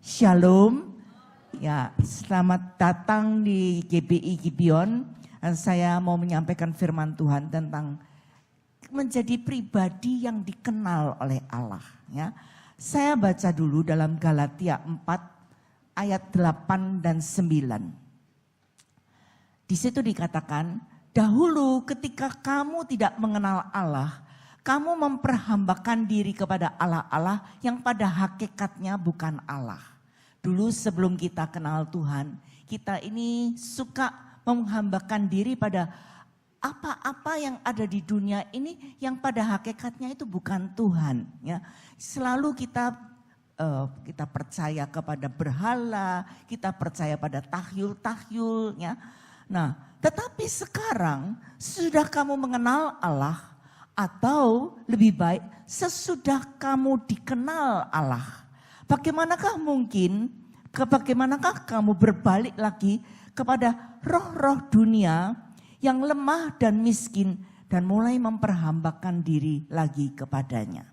Shalom. Ya, selamat datang di GBI Gibeon. Saya mau menyampaikan firman Tuhan tentang menjadi pribadi yang dikenal oleh Allah. Ya, saya baca dulu dalam Galatia 4 ayat 8 dan 9. Di situ dikatakan, dahulu ketika kamu tidak mengenal Allah, kamu memperhambakan diri kepada Allah-Allah yang pada hakikatnya bukan Allah. Dulu sebelum kita kenal Tuhan, kita ini suka menghambakan diri pada apa-apa yang ada di dunia ini yang pada hakikatnya itu bukan Tuhan. Ya, selalu kita percaya kepada berhala, kita percaya pada tahyul-tahyul. Ya. Nah, tetapi sekarang sudah kamu mengenal Allah, atau lebih baik sesudah kamu dikenal Allah. Bagaimanakah kamu berbalik lagi kepada roh-roh dunia yang lemah dan miskin dan mulai memperhambakan diri lagi kepadanya.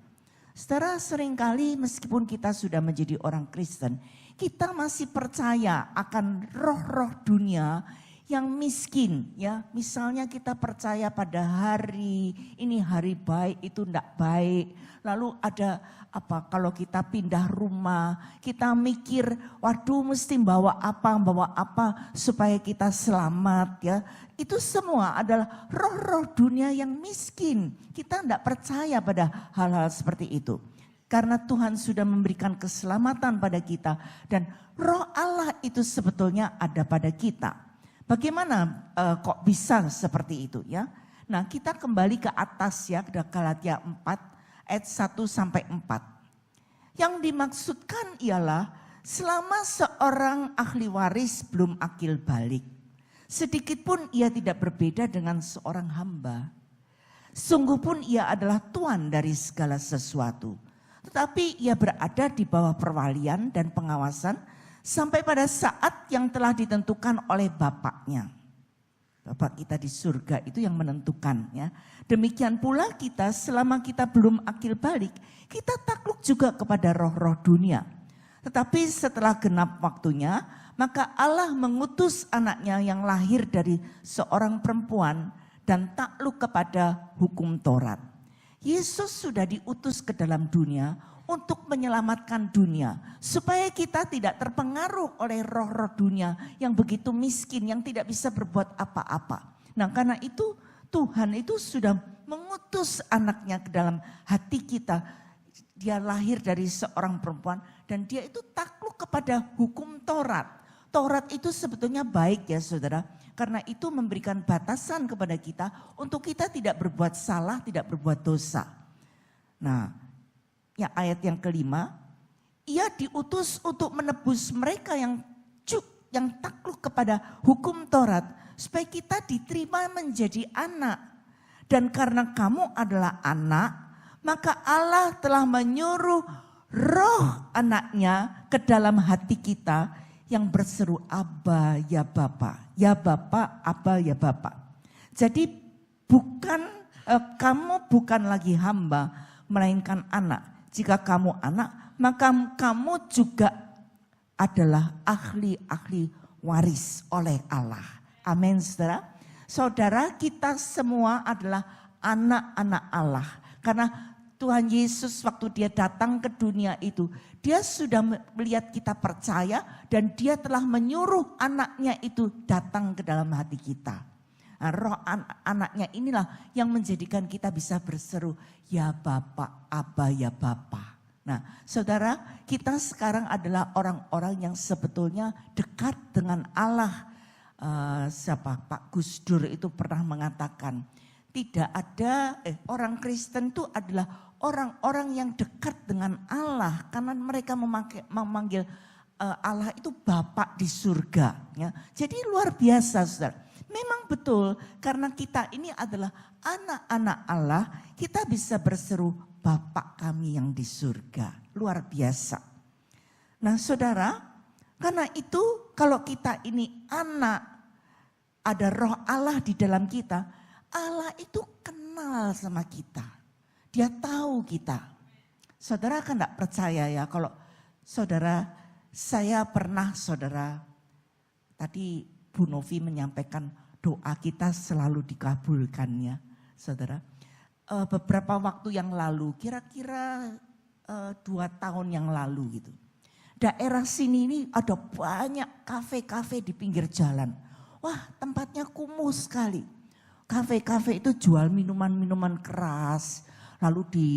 Saudara, seringkali meskipun kita sudah menjadi orang Kristen, kita masih percaya akan roh-roh dunia yang miskin, ya. Misalnya kita percaya pada hari ini hari baik, itu tidak baik. Lalu ada apa, kalau kita pindah rumah, kita mikir, waduh mesti bawa apa supaya kita selamat, ya. Itu semua adalah roh-roh dunia yang miskin. Kita tidak percaya pada hal-hal seperti itu. Karena Tuhan sudah memberikan keselamatan pada kita dan roh Allah itu sebetulnya ada pada kita. Bagaimana kok bisa seperti itu, ya? Nah, kita kembali ke atas, ya, ke Galatia 4 ayat 1 sampai 4. Yang dimaksudkan ialah selama seorang ahli waris belum akil balik, sedikit pun ia tidak berbeda dengan seorang hamba. Sungguh pun ia adalah tuan dari segala sesuatu, tetapi ia berada di bawah perwalian dan pengawasan sampai pada saat yang telah ditentukan oleh Bapaknya. Bapak kita di surga itu yang menentukan, ya. Demikian pula kita selama kita belum akil balik, kita takluk juga kepada roh-roh dunia. Tetapi setelah genap waktunya, maka Allah mengutus anaknya yang lahir dari seorang perempuan dan takluk kepada hukum Taurat. Yesus sudah diutus ke dalam dunia untuk menyelamatkan dunia, supaya kita tidak terpengaruh oleh roh-roh dunia yang begitu miskin, yang tidak bisa berbuat apa-apa. Nah, karena itu Tuhan itu sudah mengutus anaknya ke dalam hati kita. Dia lahir dari seorang perempuan dan dia itu takluk kepada hukum Taurat. Taurat itu sebetulnya baik, ya saudara, karena itu memberikan batasan kepada kita untuk kita tidak berbuat salah, tidak berbuat dosa. Nah, ya, ayat yang kelima, ia diutus untuk menebus mereka yang takluk kepada hukum Taurat, supaya kita diterima menjadi anak. Dan karena kamu adalah anak, maka Allah telah menyuruh roh anaknya ke dalam hati kita yang berseru, Abba ya Bapa, ya Bapa, Abba ya Bapa. Jadi kamu bukan lagi hamba, melainkan anak. Jika kamu anak, maka kamu juga adalah ahli-ahli waris oleh Allah. Amin, saudara. Saudara, kita semua adalah anak-anak Allah. Karena Tuhan Yesus waktu dia datang ke dunia itu, dia sudah melihat kita percaya dan dia telah menyuruh anaknya itu datang ke dalam hati kita. Nah, roh anaknya inilah yang menjadikan kita bisa berseru, ya Bapa, Abba ya Bapa. Nah, saudara, kita sekarang adalah orang-orang yang sebetulnya dekat dengan Allah. Pak Gus Dur itu pernah mengatakan, tidak ada orang Kristen itu adalah orang-orang yang dekat dengan Allah, karena mereka memanggil Allah itu Bapa di surga. Ya. Jadi luar biasa, saudara. Memang betul, karena kita ini adalah anak-anak Allah, kita bisa berseru Bapa kami yang di surga. Luar biasa. Nah, saudara, karena itu kalau kita ini anak, ada roh Allah di dalam kita, Allah itu kenal sama kita. Dia tahu kita. Saudara kan tidak percaya, ya, kalau saudara Saya pernah, saudara, tadi Bu Novi menyampaikan doa kita selalu dikabulkannya, saudara. Beberapa waktu yang lalu, kira-kira 2 tahun yang lalu gitu. Daerah sini ini ada banyak kafe-kafe di pinggir jalan. Wah, tempatnya kumuh sekali. Kafe-kafe itu jual minuman-minuman keras. Lalu di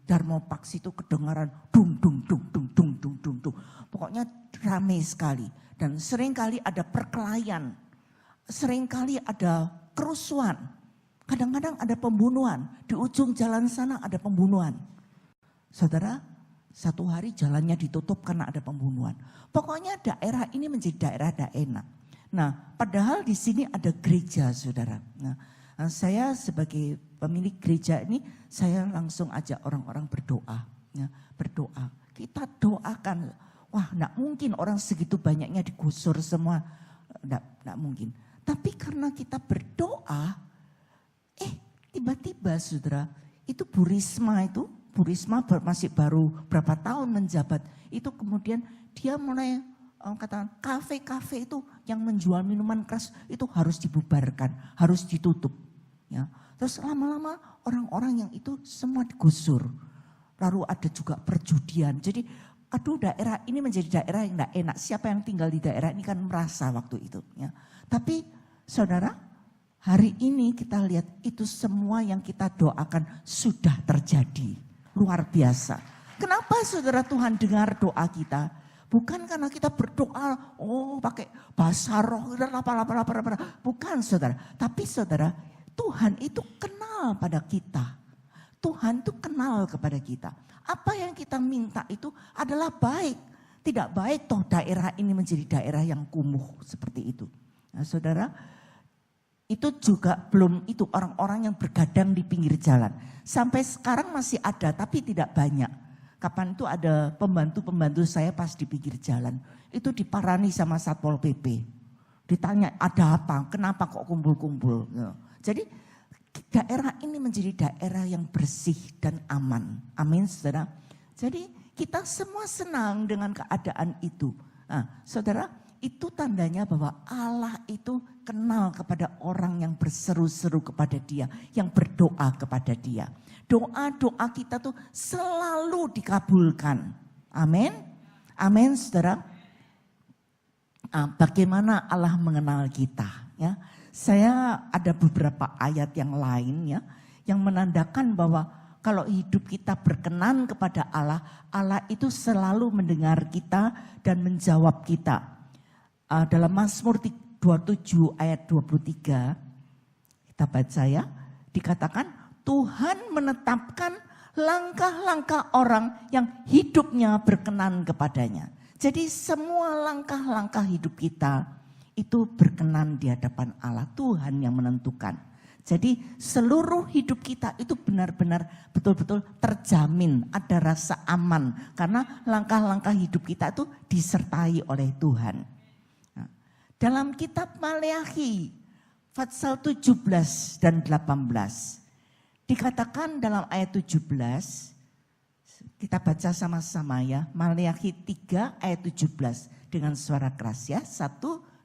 Darmopax itu kedengaran dung dung dung dung dung dung dung dung. Pokoknya ramai sekali dan seringkali ada perkelahian. Seringkali ada kerusuhan. Kadang-kadang ada pembunuhan. Di ujung jalan sana ada pembunuhan. Saudara, satu hari jalannya ditutup karena ada pembunuhan. Pokoknya daerah ini menjadi daerah tidak enak. Nah, padahal di sini ada gereja, saudara. Nah, saya sebagai pemilik gereja ini, saya langsung ajak orang-orang berdoa. Ya, berdoa. Kita doakan. Wah, enggak mungkin orang segitu banyaknya digusur semua. Enggak mungkin. Tapi karena kita berdoa, tiba-tiba saudara, itu Bu Risma masih baru berapa tahun menjabat. Itu kemudian dia mulai katakan kafe-kafe itu yang menjual minuman keras itu harus dibubarkan, harus ditutup. Ya. Terus lama-lama orang-orang yang itu semua digusur. Lalu ada juga perjudian. Jadi daerah ini menjadi daerah yang tidak enak. Siapa yang tinggal di daerah ini kan merasa waktu itu. Ya. Tapi saudara, hari ini kita lihat itu semua yang kita doakan sudah terjadi. Luar biasa. Kenapa saudara Tuhan dengar doa kita? Bukan karena kita berdoa, pakai bahasa roh, bukan saudara. Tapi saudara, Tuhan itu kenal pada kita. Tuhan itu kenal kepada kita. Apa yang kita minta itu adalah baik. Tidak baik toh daerah ini menjadi daerah yang kumuh seperti itu. Nah saudara, itu juga belum itu orang-orang yang bergadang di pinggir jalan. Sampai sekarang masih ada tapi tidak banyak. Kapan itu ada pembantu-pembantu saya pas di pinggir jalan. Itu diparani sama Satpol PP. Ditanya ada apa, kenapa kok kumpul-kumpul. Jadi daerah ini menjadi daerah yang bersih dan aman. Amin saudara. Jadi kita semua senang dengan keadaan itu. Nah saudara, itu tandanya bahwa Allah itu kenal kepada orang yang berseru-seru kepada Dia, yang berdoa kepada Dia. Doa-doa kita tuh selalu dikabulkan. Amin. Amin, saudara. Nah, bagaimana Allah mengenal kita? Ya, saya ada beberapa ayat yang lain ya, yang menandakan bahwa kalau hidup kita berkenan kepada Allah, Allah itu selalu mendengar kita dan menjawab kita. Dalam Mazmur 27 ayat 23 kita baca ya, dikatakan Tuhan menetapkan langkah-langkah orang yang hidupnya berkenan kepadanya. Jadi semua langkah-langkah hidup kita itu berkenan di hadapan Allah. Tuhan yang menentukan. Jadi seluruh hidup kita itu benar-benar betul-betul terjamin, ada rasa aman. Karena langkah-langkah hidup kita itu disertai oleh Tuhan. Dalam kitab Maleakhi pasal 17 dan 18 dikatakan dalam ayat 17, kita baca sama-sama ya, Maleakhi 3 ayat 17 dengan suara keras ya, 1,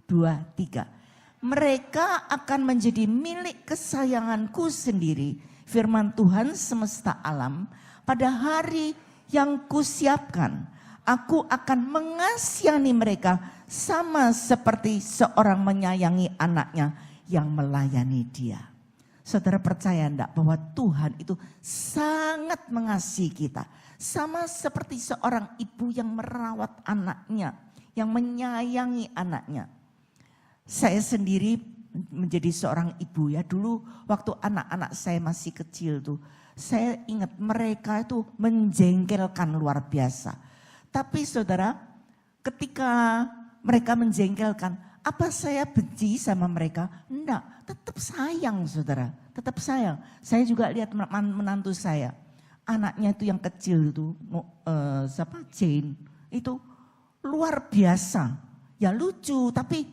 2, 3. Mereka akan menjadi milik kesayanganku sendiri, firman Tuhan semesta alam, pada hari yang kusiapkan. Aku akan mengasihani mereka sama seperti seorang menyayangi anaknya yang melayani dia. Saudara percaya enggak bahwa Tuhan itu sangat mengasihi kita. Sama seperti seorang ibu yang merawat anaknya, yang menyayangi anaknya. Saya sendiri menjadi seorang ibu ya, dulu waktu anak-anak saya masih kecil tuh, saya ingat mereka itu menjengkelkan luar biasa. Tapi saudara, ketika mereka menjengkelkan, apa saya benci sama mereka? Enggak, tetap sayang saudara, tetap sayang. Saya juga lihat menantu saya, anaknya itu yang kecil itu, Jane, itu luar biasa. Ya lucu, tapi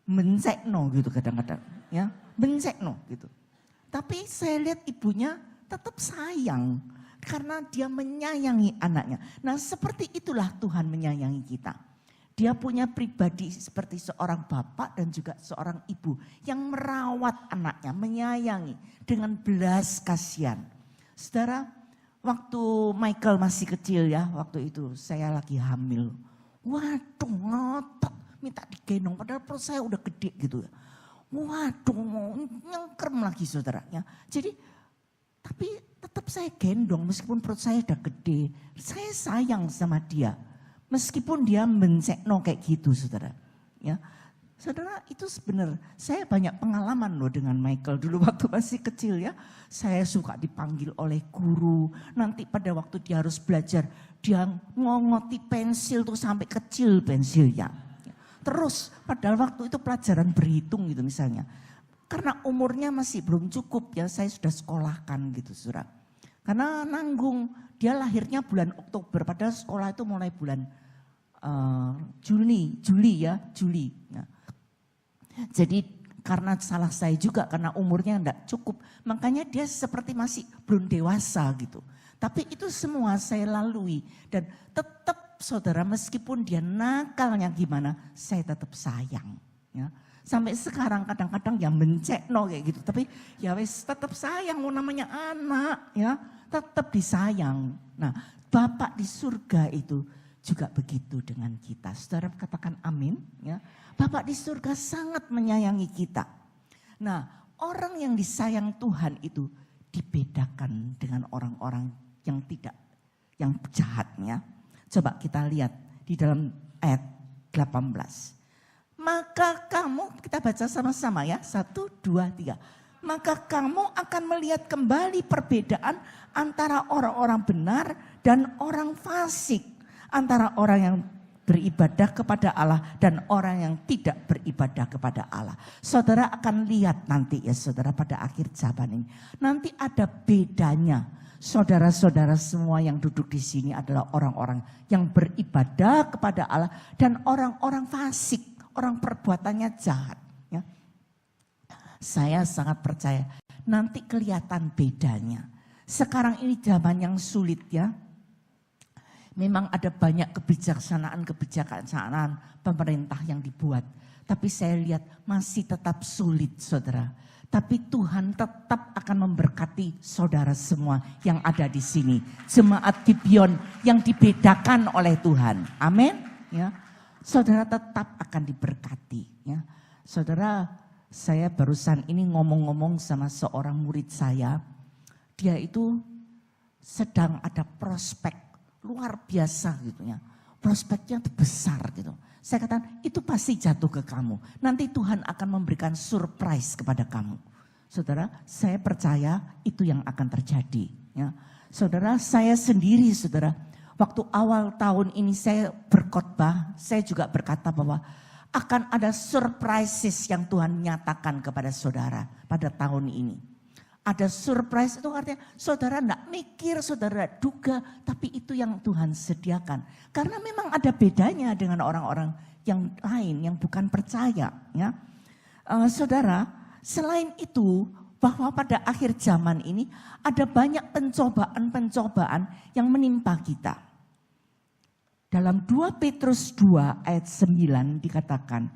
mencekno gitu kadang-kadang, ya mencekno gitu. Tapi saya lihat ibunya tetap sayang. Karena dia menyayangi anaknya. Nah seperti itulah Tuhan menyayangi kita. Dia punya pribadi seperti seorang bapak dan juga seorang ibu yang merawat anaknya, menyayangi dengan belas kasihan. Saudara, waktu Michael masih kecil ya, waktu itu saya lagi hamil. Waduh, ngotot, minta digendong, padahal perut saya udah gede gitu ya. Waduh, mau nyengkrem lagi saudaranya. Jadi, tapi tetap saya gendong meskipun perut saya udah gede. Saya sayang sama dia. Meskipun dia mencekno kayak gitu saudara. Ya, saudara itu sebenarnya saya banyak pengalaman loh dengan Michael dulu waktu masih kecil ya. Saya suka dipanggil oleh guru. Nanti pada waktu dia harus belajar dia ngongoti pensil tuh sampai kecil pensilnya. Terus padahal waktu itu pelajaran berhitung gitu misalnya. Karena umurnya masih belum cukup ya saya sudah sekolahkan gitu saudara. Karena nanggung, dia lahirnya bulan Oktober, padahal sekolah itu mulai bulan Juli. Nah, jadi karena salah saya juga, karena umurnya enggak cukup, makanya dia seperti masih belum dewasa gitu. Tapi itu semua saya lalui dan tetap saudara meskipun dia nakalnya gimana, saya tetap sayang. Ya. Sampai sekarang kadang-kadang ya mencekno kayak gitu, tapi ya wes tetap sayang, namanya anak ya. Tetap disayang. Nah, Bapak di surga itu juga begitu dengan kita. Saudara katakan amin. Ya. Bapak di surga sangat menyayangi kita. Nah, orang yang disayang Tuhan itu dibedakan dengan orang-orang yang tidak, yang jahatnya. Coba kita lihat di dalam ayat 18. Maka kamu, kita baca sama-sama ya, 1, 2, 3. Maka kamu akan melihat kembali perbedaan antara orang-orang benar dan orang fasik. Antara orang yang beribadah kepada Allah dan orang yang tidak beribadah kepada Allah. Saudara akan lihat nanti ya saudara pada akhir zaman ini. Nanti ada bedanya. Saudara-saudara semua yang duduk di sini adalah orang-orang yang beribadah kepada Allah dan orang-orang fasik. Orang perbuatannya jahat. Ya. Saya sangat percaya nanti kelihatan bedanya. Sekarang ini zaman yang sulit ya. Memang ada banyak kebijaksanaan pemerintah yang dibuat. Tapi saya lihat masih tetap sulit saudara. Tapi Tuhan tetap akan memberkati saudara semua yang ada di sini. Jemaat Gibeon yang dibedakan oleh Tuhan. Amin. Ya. Saudara tetap akan diberkati. Ya. Saudara, saya barusan ini ngomong-ngomong sama seorang murid saya. Dia itu sedang ada prospek luar biasa gitu ya. Prospeknya besar gitu. Saya katakan itu pasti jatuh ke kamu. Nanti Tuhan akan memberikan surprise kepada kamu. Saudara, saya percaya itu yang akan terjadi. Ya. Saudara, saya sendiri saudara. Waktu awal tahun ini saya berkhotbah, saya juga berkata bahwa akan ada surprises yang Tuhan nyatakan kepada saudara pada tahun ini. Ada surprise itu artinya saudara enggak mikir, saudara duga, tapi itu yang Tuhan sediakan. Karena memang ada bedanya dengan orang-orang yang lain yang bukan percaya. Ya. Saudara, selain itu bahwa pada akhir zaman ini ada banyak pencobaan-pencobaan yang menimpa kita. Dalam 2 Petrus 2 ayat 9 dikatakan,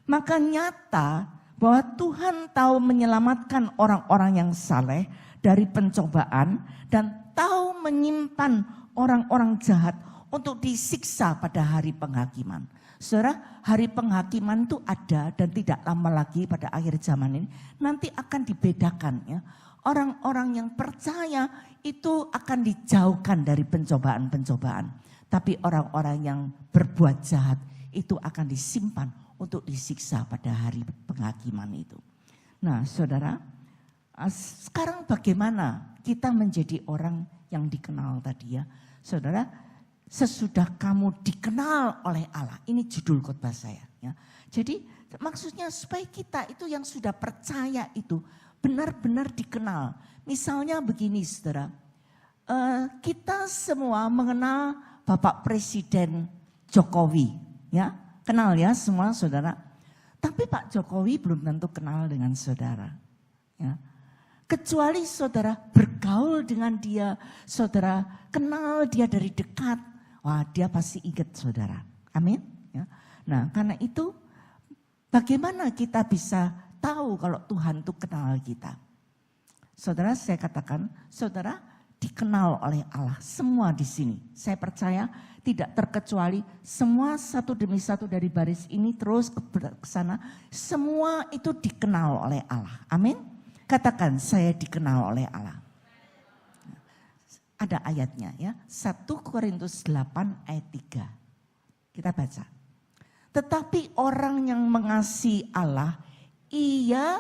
maka nyata bahwa Tuhan tahu menyelamatkan orang-orang yang saleh dari pencobaan dan tahu menyimpan orang-orang jahat untuk disiksa pada hari penghakiman. Saudara, hari penghakiman itu ada dan tidak lama lagi pada akhir zaman ini nanti akan dibedakan ya. Orang-orang yang percaya itu akan dijauhkan dari pencobaan-pencobaan. Tapi orang-orang yang berbuat jahat itu akan disimpan untuk disiksa pada hari penghakiman itu. Nah saudara, sekarang bagaimana kita menjadi orang yang dikenal tadi ya. Saudara, sesudah kamu dikenal oleh Allah. Ini judul khotbah saya. Ya. Jadi maksudnya supaya kita itu yang sudah percaya itu benar-benar dikenal. Misalnya begini saudara, kita semua mengenal Bapak Presiden Jokowi. Ya. Kenal ya semua saudara. Tapi Pak Jokowi belum tentu kenal dengan saudara. Ya. Kecuali saudara bergaul dengan dia, saudara kenal dia dari dekat. Wah dia pasti ingat saudara. Amin. Ya. Nah, karena itu bagaimana kita bisa tahu kalau Tuhan itu kenal kita? Saudara, saya katakan, saudara dikenal oleh Allah. Semua di sini, saya percaya tidak terkecuali, semua satu demi satu dari baris ini terus ke sana, semua itu dikenal oleh Allah. Amin. Katakan, saya dikenal oleh Allah. Ada ayatnya ya, 1 Korintus 8 ayat 3. Kita baca. Tetapi orang yang mengasihi Allah, ia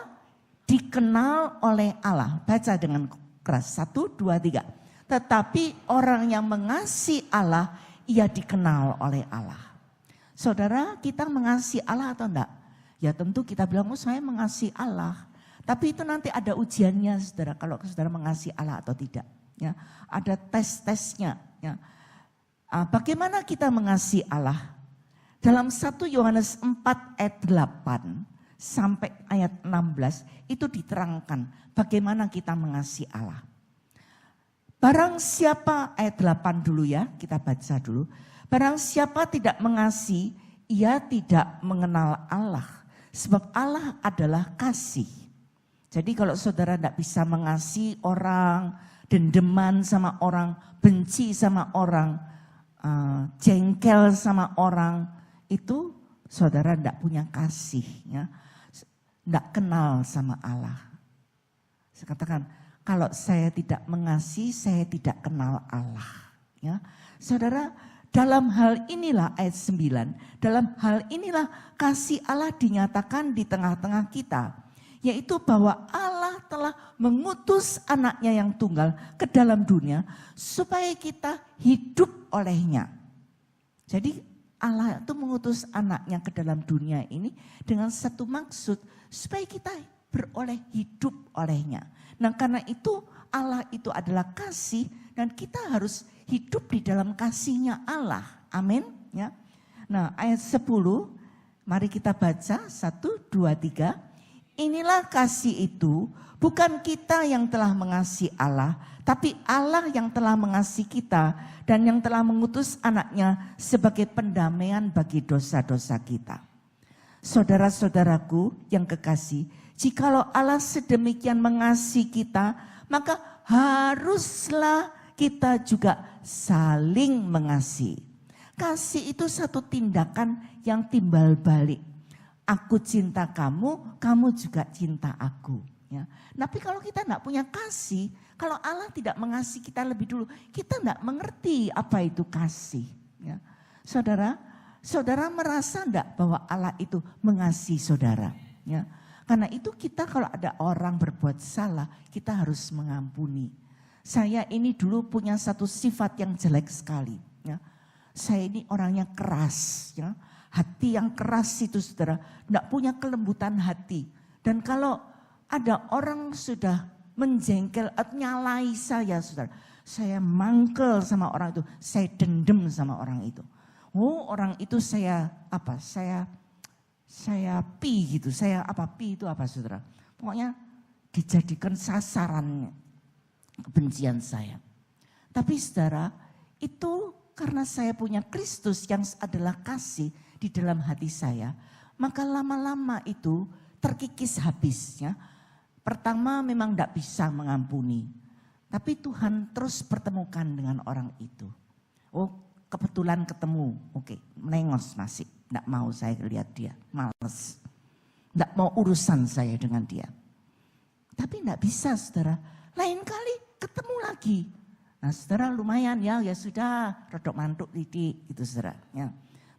dikenal oleh Allah. Baca dengan keras, 1, 2, 3. Tetapi orang yang mengasihi Allah, ia dikenal oleh Allah. Saudara, kita mengasihi Allah atau enggak? Ya tentu kita bilang, oh saya mengasihi Allah. Tapi itu nanti ada ujiannya saudara, kalau saudara mengasihi Allah atau tidak. Ya, ada tes-tesnya. Ya. Bagaimana kita mengasihi Allah? Dalam 1 Yohanes 4 ayat 8 sampai ayat 16 itu diterangkan bagaimana kita mengasihi Allah. Barang siapa, ayat 8 dulu ya, kita baca dulu. Barang siapa tidak mengasihi, ia tidak mengenal Allah. Sebab Allah adalah kasih. Jadi kalau saudara tidak bisa mengasihi orang, dendeman sama orang, benci sama orang, jengkel sama orang, itu saudara tidak punya kasih, ya, tidak kenal sama Allah. Saya katakan, kalau saya tidak mengasihi, saya tidak kenal Allah. Ya, saudara, dalam hal inilah ayat 9, dalam hal inilah kasih Allah dinyatakan di tengah-tengah kita. Yaitu bahwa Allah telah mengutus anaknya yang tunggal ke dalam dunia supaya kita hidup olehnya. Jadi Allah itu mengutus anaknya ke dalam dunia ini dengan satu maksud supaya kita beroleh hidup olehnya. Nah karena itu Allah itu adalah kasih dan kita harus hidup di dalam kasihnya Allah. Amin. Ya. Nah ayat 10 mari kita baca 1, 2, 3. Inilah kasih itu, bukan kita yang telah mengasihi Allah, tapi Allah yang telah mengasihi kita dan yang telah mengutus anaknya sebagai pendamaian bagi dosa-dosa kita. Saudara-saudaraku yang kekasih, jikalau Allah sedemikian mengasihi kita, maka haruslah kita juga saling mengasihi. Kasih itu satu tindakan yang timbal balik. Aku cinta kamu, kamu juga cinta aku. Ya. Tapi kalau kita tidak punya kasih, kalau Allah tidak mengasihi kita lebih dulu, kita tidak mengerti apa itu kasih. Ya. Saudara, saudara merasa tidak bahwa Allah itu mengasihi saudara? Ya. Karena itu kita kalau ada orang berbuat salah, kita harus mengampuni. Saya ini dulu punya satu sifat yang jelek sekali. Ya. Saya ini orangnya keras, ya. Hati yang keras itu saudara, tidak punya kelembutan hati. Dan kalau ada orang sudah menjengkel atau nyalai saya saudara, saya mangkel sama orang itu, saya dendam sama orang itu. Oh orang itu saya apa, saya pi gitu, pi itu apa saudara. Pokoknya dijadikan sasaran kebencian saya. Tapi saudara, itu karena saya punya Kristus yang adalah kasih di dalam hati saya, maka lama-lama itu terkikis habisnya. Pertama memang tidak bisa mengampuni, tapi Tuhan terus pertemukan dengan orang itu. Oh kebetulan ketemu, oke, melengos masih, tidak mau saya lihat dia, males. Tidak mau urusan saya dengan dia. Tapi tidak bisa saudara, lain kali ketemu lagi. Nah saudara lumayan ya sudah, rodok mantuk titik gitu saudara. Ya.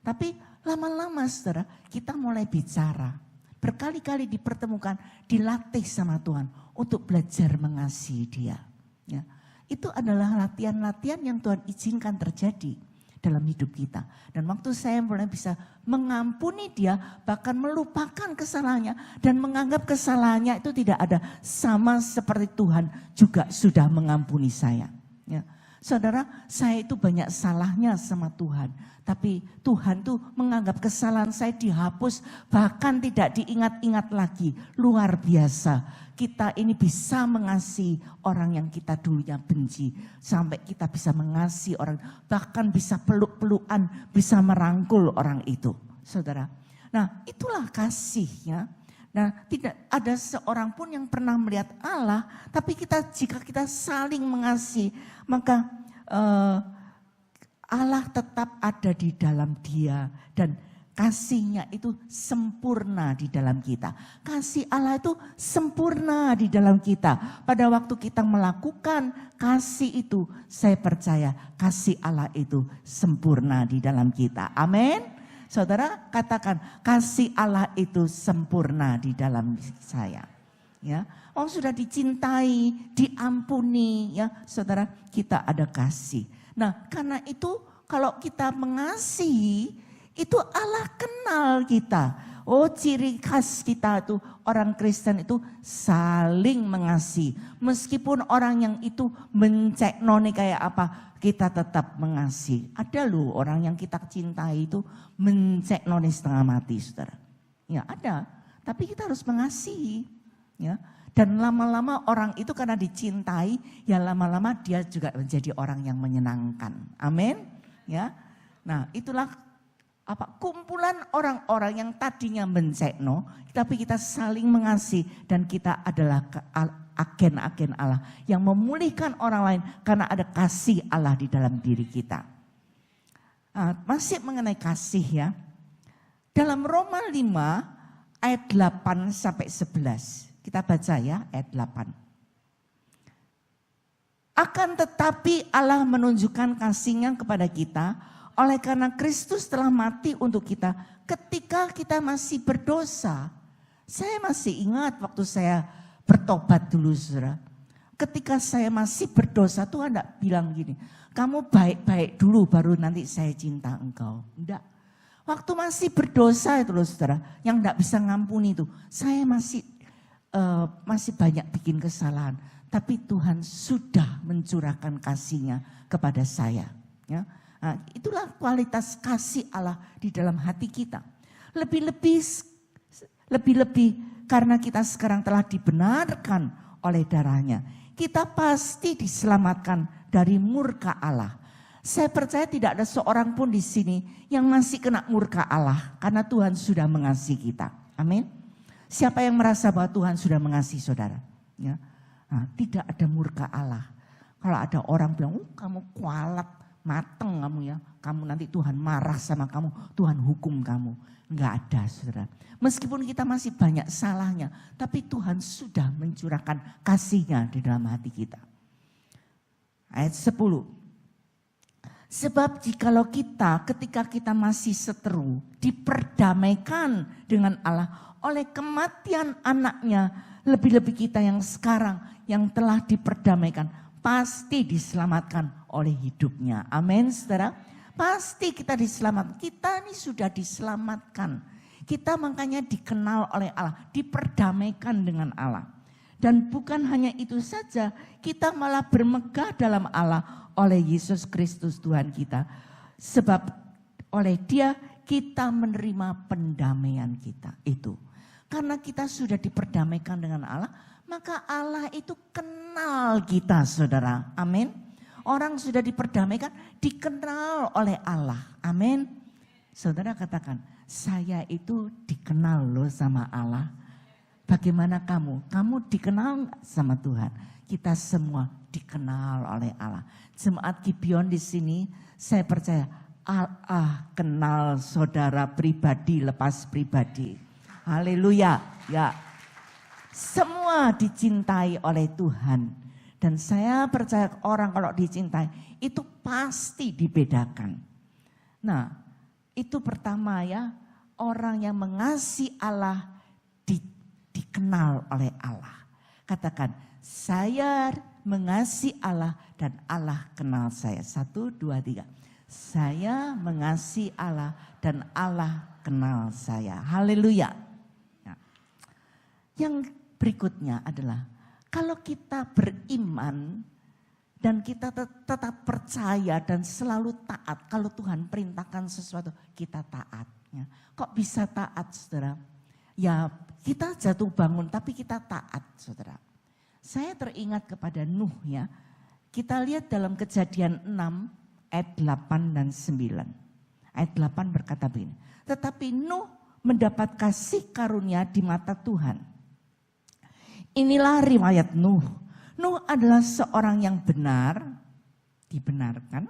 Tapi lama-lama saudara kita mulai bicara. Berkali-kali dipertemukan, dilatih sama Tuhan untuk belajar mengasihi dia. Ya. Itu adalah latihan-latihan yang Tuhan izinkan terjadi dalam hidup kita. Dan waktu saya mulai bisa mengampuni dia, bahkan melupakan kesalahannya dan menganggap kesalahannya itu tidak ada, sama seperti Tuhan juga sudah mengampuni saya. Ya. Saudara, saya itu banyak salahnya sama Tuhan. Tapi Tuhan tuh menganggap kesalahan saya dihapus, bahkan tidak diingat-ingat lagi. Luar biasa. kita ini bisa mengasihi orang yang kita dulunya benci. Sampai kita bisa mengasihi orang, bahkan bisa peluk-pelukan, bisa merangkul orang itu. Saudara, nah itulah kasihnya. Nah tidak ada seorang pun yang pernah melihat Allah, tapi jika kita saling mengasihi, maka Allah tetap ada di dalam dia dan kasihnya itu sempurna di dalam kita. Kasih Allah itu sempurna di dalam kita. Pada waktu kita melakukan kasih itu, saya percaya kasih Allah itu sempurna di dalam kita. Amin. Saudara katakan, kasih Allah itu sempurna di dalam saya. Ya, sudah dicintai, diampuni, ya saudara, kita ada kasih. Nah karena itu kalau kita mengasihi, itu Allah kenal kita. Ciri khas kita itu orang Kristen itu saling mengasihi. Meskipun orang yang itu menceknoni kayak apa, kita tetap mengasihi. Ada loh orang yang kita cintai itu menceknoni setengah mati, saudara. Ya ada, tapi kita harus mengasihi. Ya. Dan lama-lama orang itu karena dicintai, ya lama-lama dia juga menjadi orang yang menyenangkan. Amin. Ya. Nah itulah kumpulan orang-orang yang tadinya mencekno, tapi kita saling mengasihi dan kita adalah agen-agen Allah yang memulihkan orang lain karena ada kasih Allah di dalam diri kita. Masih mengenai kasih ya, dalam Roma 5 ayat 8 sampai 11, kita baca ya ayat 8. Akan tetapi Allah menunjukkan kasih-Nya kepada kita, oleh karena Kristus telah mati untuk kita ketika kita masih berdosa. Saya masih ingat waktu saya bertobat dulu, saudara. Ketika saya masih berdosa, Tuhan tidak bilang gini, kamu baik-baik dulu baru nanti saya cinta engkau. Enggak. Waktu masih berdosa itu loh saudara, yang tidak bisa ngampuni itu. Saya masih banyak bikin kesalahan. Tapi Tuhan sudah mencurahkan kasih-Nya kepada saya. Ya. Nah, itulah kualitas kasih Allah di dalam hati kita. Lebih-lebih karena kita sekarang telah dibenarkan oleh darah-Nya. Kita pasti diselamatkan dari murka Allah. Saya percaya tidak ada seorang pun di sini yang masih kena murka Allah. Karena Tuhan sudah mengasihi kita. Amin. Siapa yang merasa bahwa Tuhan sudah mengasihi saudara? Ya. Nah, tidak ada murka Allah. Kalau ada orang bilang, kamu kualat. Mateng kamu ya, kamu nanti Tuhan marah sama kamu, Tuhan hukum kamu. Enggak ada saudara. Meskipun kita masih banyak salahnya, tapi Tuhan sudah mencurahkan kasih-Nya di dalam hati kita. Ayat 10. Sebab jikalau kita ketika kita masih seteru, diperdamaikan dengan Allah oleh kematian anaknya, lebih-lebih kita yang sekarang yang telah diperdamaikan, pasti diselamatkan oleh hidupnya. Amin saudara. Pasti kita diselamatkan. Kita ini sudah diselamatkan. Kita makanya dikenal oleh Allah. Diperdamaikan dengan Allah. Dan bukan hanya itu saja. Kita malah bermegah dalam Allah oleh Yesus Kristus Tuhan kita. Sebab oleh Dia kita menerima pendamaian kita. Itu. Karena kita sudah diperdamaikan dengan Allah. Maka Allah itu kenal kita saudara. Amin. Orang sudah diperdamaikan, dikenal oleh Allah. Amin. Saudara katakan, saya itu dikenal loh sama Allah. Bagaimana kamu? Kamu dikenal gak sama Tuhan? Kita semua dikenal oleh Allah. Jemaat Gibeon di sini, saya percaya Allah kenal saudara pribadi lepas pribadi. Haleluya. Ya. Semua dicintai oleh Tuhan. Dan saya percaya orang kalau dicintai itu pasti dibedakan. Nah itu pertama ya, orang yang mengasihi Allah dikenal oleh Allah. Katakan, saya mengasihi Allah dan Allah kenal saya. 1, 2, 3. Saya mengasihi Allah dan Allah kenal saya. Haleluya. Nah, yang berikutnya adalah kalau kita beriman dan kita tetap percaya dan selalu taat. Kalau Tuhan perintahkan sesuatu kita taat. Ya. Kok bisa taat saudara? Ya kita jatuh bangun tapi kita taat, saudara. Saya teringat kepada Nuh ya. Kita lihat dalam Kejadian 6 ayat 8 dan 9. Ayat 8 berkata begini. Tetapi Nuh mendapat kasih karunia di mata Tuhan. Inilah riwayat Nuh. Nuh adalah seorang yang benar, dibenarkan,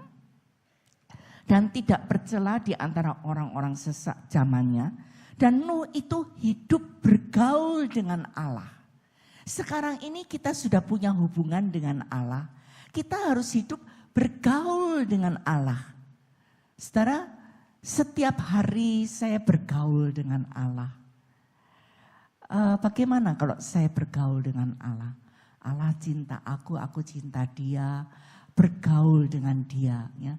dan tidak bercela di antara orang-orang sesat zamannya. Dan Nuh itu hidup bergaul dengan Allah. Sekarang ini kita sudah punya hubungan dengan Allah. Kita harus hidup bergaul dengan Allah. Saudara, setiap hari saya bergaul dengan Allah. Bagaimana kalau saya bergaul dengan Allah? Allah cinta aku cinta dia, bergaul dengan dia. Ya.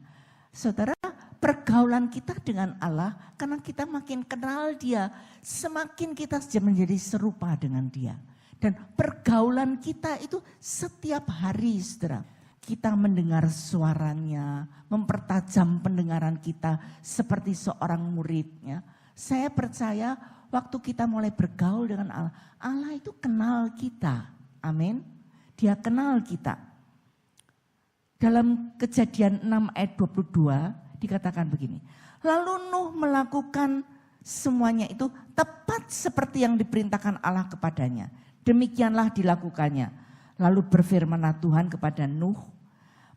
Saudara, pergaulan kita dengan Allah, karena kita makin kenal dia, semakin kita menjadi serupa dengan dia. Dan pergaulan kita itu setiap hari, saudara. Kita mendengar suaranya, mempertajam pendengaran kita seperti seorang muridnya. Saya percaya waktu kita mulai bergaul dengan Allah, Allah itu kenal kita. Amin. Dia kenal kita. Dalam Kejadian 6 ayat 22 dikatakan begini. Lalu Nuh melakukan semuanya itu tepat seperti yang diperintahkan Allah kepadanya. Demikianlah dilakukannya. Lalu berfirmanlah Tuhan kepada Nuh,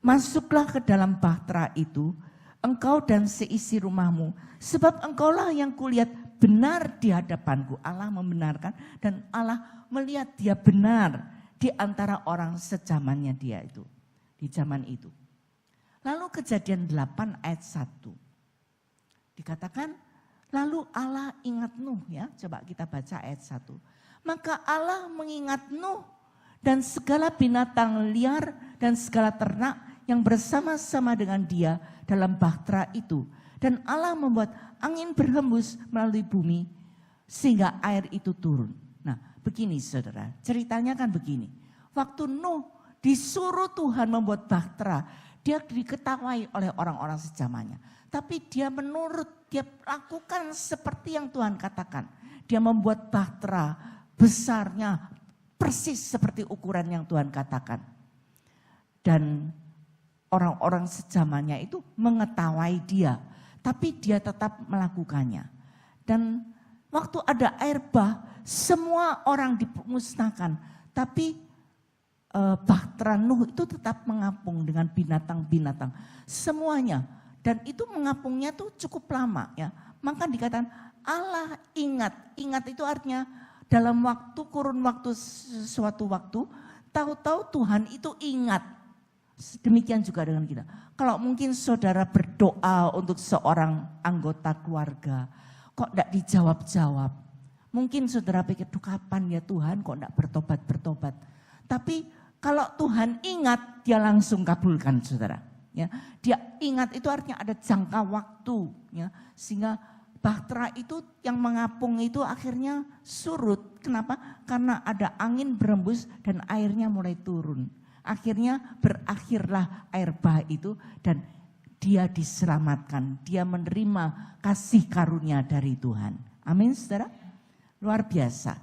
masuklah ke dalam bahtera itu, engkau dan seisi rumahmu, sebab engkaulah yang kulihat benar di hadapanku. Allah membenarkan dan Allah melihat dia benar di antara orang sejamannya dia itu. Di zaman itu. Lalu Kejadian 8 ayat 1. Dikatakan, lalu Allah ingat Nuh ya. Coba kita baca ayat 1. Maka Allah mengingat Nuh dan segala binatang liar dan segala ternak yang bersama-sama dengan dia dalam bahtera itu. Dan Allah membuat angin berhembus melalui bumi sehingga air itu turun. Nah begini saudara, ceritanya kan begini. Waktu Nuh disuruh Tuhan membuat bahtera, dia diketawai oleh orang-orang sejamannya. Tapi dia menurut, dia lakukan seperti yang Tuhan katakan. Dia membuat bahtera besarnya persis seperti ukuran yang Tuhan katakan. Dan orang-orang sejamannya itu mengetawai dia. Tapi dia tetap melakukannya. Dan waktu ada air bah, semua orang dimusnahkan. Tapi bahtera Nuh itu tetap mengapung dengan binatang-binatang. Semuanya. Dan itu mengapungnya tuh cukup lama ya. Maka dikatakan Allah ingat. Ingat itu artinya dalam waktu, kurun waktu, suatu waktu. Tahu-tahu Tuhan itu ingat. Demikian juga dengan kita. Kalau mungkin saudara berdoa untuk seorang anggota keluarga. Kok tidak dijawab-jawab. Mungkin saudara pikir, kapan ya Tuhan kok tidak bertobat-bertobat. Tapi kalau Tuhan ingat, dia langsung kabulkan saudara. Ya, dia ingat itu artinya ada jangka waktu. Ya, sehingga bahtera itu yang mengapung itu akhirnya surut. Kenapa? Karena ada angin berembus dan airnya mulai turun. Akhirnya berakhirlah air bah itu dan dia diselamatkan. Dia menerima kasih karunia dari Tuhan. Amin saudara. Luar biasa.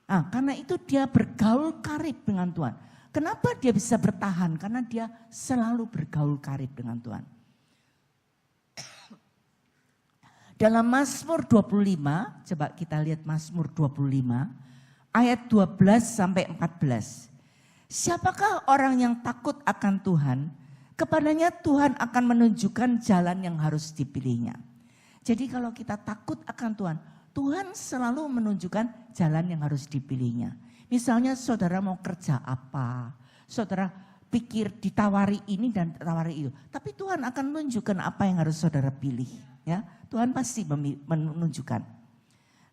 Nah, karena itu dia bergaul karib dengan Tuhan. Kenapa dia bisa bertahan? Karena dia selalu bergaul karib dengan Tuhan. Dalam Mazmur 25, coba kita lihat Mazmur 25, ayat 12 sampai 14. Siapakah orang yang takut akan Tuhan? Kepadanya Tuhan akan menunjukkan jalan yang harus dipilihnya. Jadi kalau kita takut akan Tuhan, Tuhan selalu menunjukkan jalan yang harus dipilihnya. Misalnya saudara mau kerja apa, saudara pikir ditawari ini dan ditawari itu. Tapi Tuhan akan menunjukkan apa yang harus saudara pilih. Ya, Tuhan pasti menunjukkan.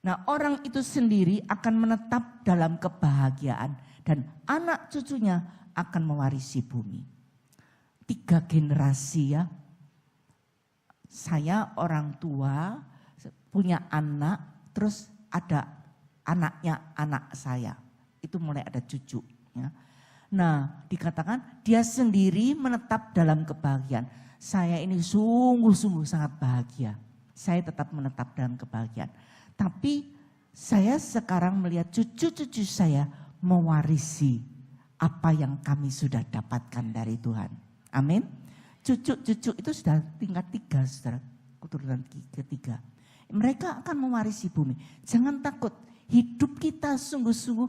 Nah orang itu sendiri akan menetap dalam kebahagiaan dan anak cucunya akan mewarisi bumi. 3 generasi ya. Saya orang tua punya anak, terus ada anaknya anak saya. Itu mulai ada cucu. Ya. Nah dikatakan dia sendiri menetap dalam kebahagiaan. Saya ini sungguh-sungguh sangat bahagia. Saya tetap menetap dalam kebahagiaan. Tapi Saya sekarang melihat cucu-cucu saya mewarisi apa yang kami sudah dapatkan dari Tuhan. Amin. Cucu-cucu itu sudah tingkat 3, saudara, keturunan ketiga. Mereka akan mewarisi bumi. Jangan takut, hidup kita sungguh-sungguh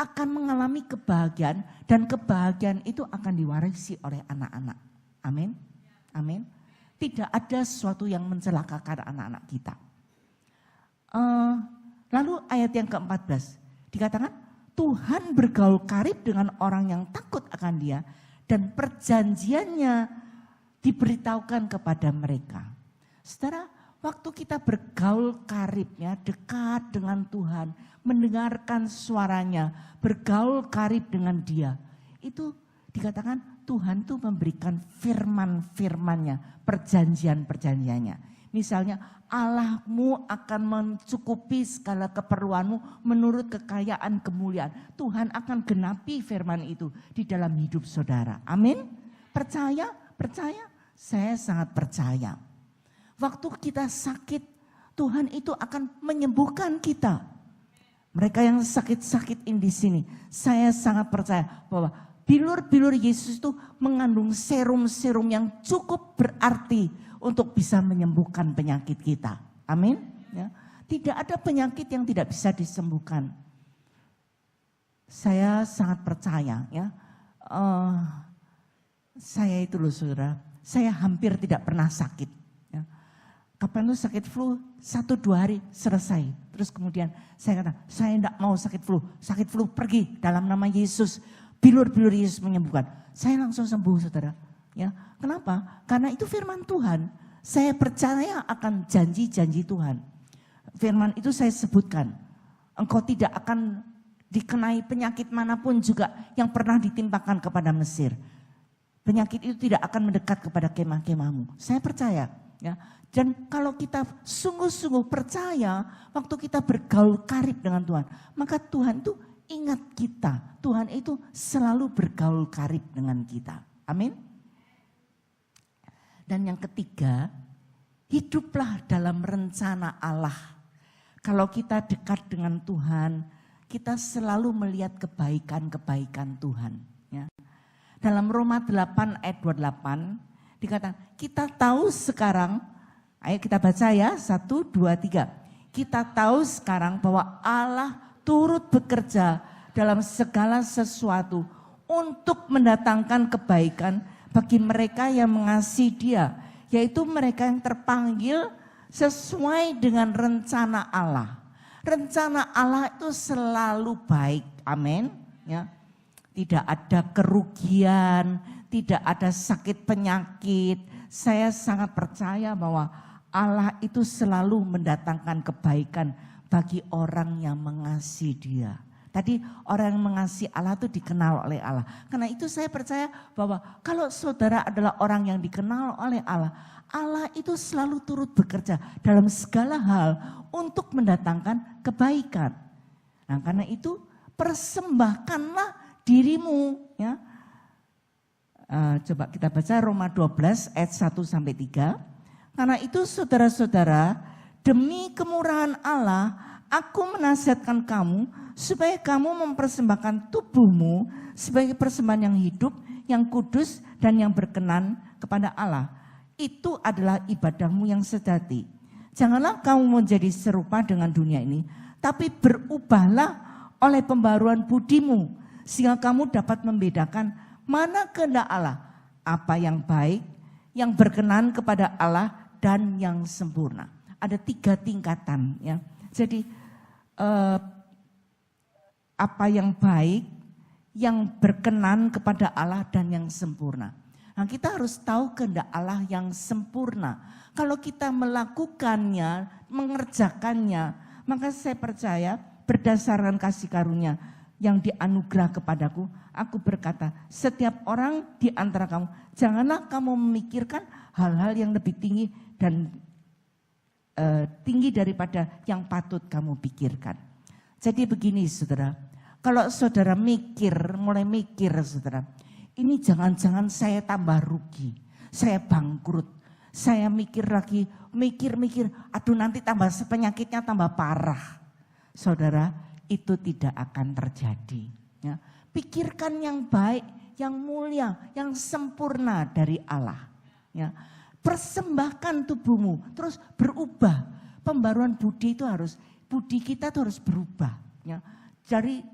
akan mengalami kebahagiaan dan kebahagiaan itu akan diwarisi oleh anak-anak. Amin. Amin. Tidak ada sesuatu yang mencelakakan anak-anak kita. Lalu ayat yang ke-14 dikatakan Tuhan bergaul karib dengan orang yang takut akan Dia dan perjanjiannya diberitahukan kepada mereka. Saudara, waktu kita bergaul karibnya, dekat dengan Tuhan, mendengarkan suaranya, bergaul karib dengan Dia, itu dikatakan Tuhan itu memberikan firman-firmannya, perjanjian-perjanjiannya. Misalnya Allahmu akan mencukupi segala keperluanmu menurut kekayaan kemuliaan. Tuhan akan genapi firman itu di dalam hidup saudara. Amin. Percaya? Percaya? Saya sangat percaya. Waktu kita sakit, Tuhan itu akan menyembuhkan kita. Mereka yang sakit-sakit di sini, saya sangat percaya bahwa bilur-bilur Yesus itu mengandung serum-serum yang cukup berarti untuk bisa menyembuhkan penyakit kita. Amin. Ya. Tidak ada penyakit yang tidak bisa disembuhkan. Saya sangat percaya. Ya. Saya itu loh saudara, saya hampir tidak pernah sakit. Ya. Kapan lu sakit flu, 1-2 hari selesai. Terus kemudian saya kata, saya tidak mau sakit flu pergi dalam nama Yesus. Bilur-bilur Yesus menyembuhkan. Saya langsung sembuh saudara. Ya, kenapa? Karena itu firman Tuhan. Saya percaya akan janji-janji Tuhan. Firman itu saya sebutkan. Engkau tidak akan dikenai penyakit manapun juga yang pernah ditimpakan kepada Mesir. Penyakit itu tidak akan mendekat kepada kemah-kemahmu. Saya percaya. Ya. Dan kalau kita sungguh-sungguh percaya waktu kita bergaul karib dengan Tuhan, maka Tuhan itu ingat kita. Tuhan itu selalu bergaul karib dengan kita. Amin. Dan yang ketiga, hiduplah dalam rencana Allah. Kalau kita dekat dengan Tuhan, kita selalu melihat kebaikan-kebaikan Tuhan. Ya. Dalam Roma 8 ayat 28 dikatakan, kita tahu sekarang, ayo kita baca ya, 1, 2, 3. Kita tahu sekarang bahwa Allah turut bekerja dalam segala sesuatu untuk mendatangkan kebaikan bagi mereka yang mengasihi Dia, yaitu mereka yang terpanggil sesuai dengan rencana Allah. Rencana Allah itu selalu baik, amin. Ya. Tidak ada kerugian, tidak ada sakit penyakit. Saya sangat percaya bahwa Allah itu selalu mendatangkan kebaikan bagi orang yang mengasihi Dia. Tadi orang yang mengasihi Allah itu dikenal oleh Allah. Karena itu saya percaya bahwa kalau saudara adalah orang yang dikenal oleh Allah, Allah itu selalu turut bekerja dalam segala hal untuk mendatangkan kebaikan. Nah, karena itu persembahkanlah dirimu, ya. Coba kita baca Roma 12 ayat 1-3. Karena itu saudara-saudara, demi kemurahan Allah, aku menasihatkan kamu supaya kamu mempersembahkan tubuhmu sebagai persembahan yang hidup, yang kudus dan yang berkenan kepada Allah. Itu adalah ibadahmu yang sejati. Janganlah kamu menjadi serupa dengan dunia ini, tapi berubahlah oleh pembaruan budimu, sehingga kamu dapat membedakan mana kehendak Allah, apa yang baik, yang berkenan kepada Allah dan yang sempurna. Ada 3 tingkatan, ya. Jadi apa yang baik, yang berkenan kepada Allah dan yang sempurna. Nah, kita harus tahu kehendak Allah yang sempurna. Kalau kita melakukannya, mengerjakannya, maka saya percaya berdasarkan kasih karunia yang dianugerah kepadaku, aku berkata, setiap orang di antara kamu, janganlah kamu memikirkan hal-hal yang lebih tinggi dan tinggi daripada yang patut kamu pikirkan. Jadi begini saudara, kalau saudara mulai mikir saudara, ini jangan-jangan saya tambah rugi, saya bangkrut, saya mikir lagi, mikir, aduh nanti tambah penyakitnya tambah parah. Saudara, itu tidak akan terjadi. Ya. Pikirkan yang baik, yang mulia, yang sempurna dari Allah. Ya. Persembahkan tubuhmu, terus berubah. Pembaruan budi itu budi kita itu harus berubah. Ya.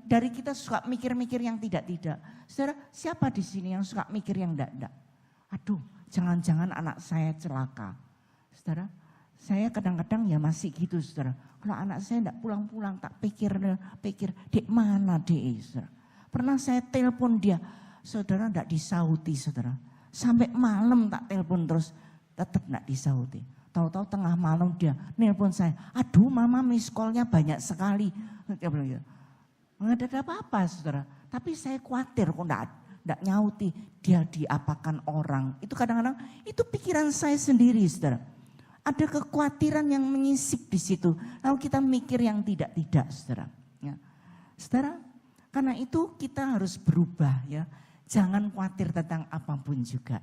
Dari kita suka mikir-mikir yang tidak-tidak. Saudara, siapa di sini yang suka mikir yang tidak-tidak? Aduh, jangan-jangan anak saya celaka. Saudara, saya kadang-kadang ya masih gitu, saudara. Kalau anak saya tidak pulang-pulang, tak pikir, dek mana dek, saudara. Pernah saya telepon dia, saudara tidak disauti, saudara. Sampai malam tak telepon terus, tetap tidak disauti. Tahu-tahu tengah malam dia nelpon saya, aduh mama miss call-nya banyak sekali. Dia bilang gitu. Nggak ada apa-apa, saudara. Tapi saya khawatir kok tidak nyauti, dia diapakan orang. Itu kadang-kadang itu pikiran saya sendiri, saudara. Ada kekhawatiran yang menyisip di situ. Lalu kita mikir yang tidak-tidak, saudara. Ya. Saudara, karena itu kita harus berubah, ya. Jangan khawatir tentang apapun juga.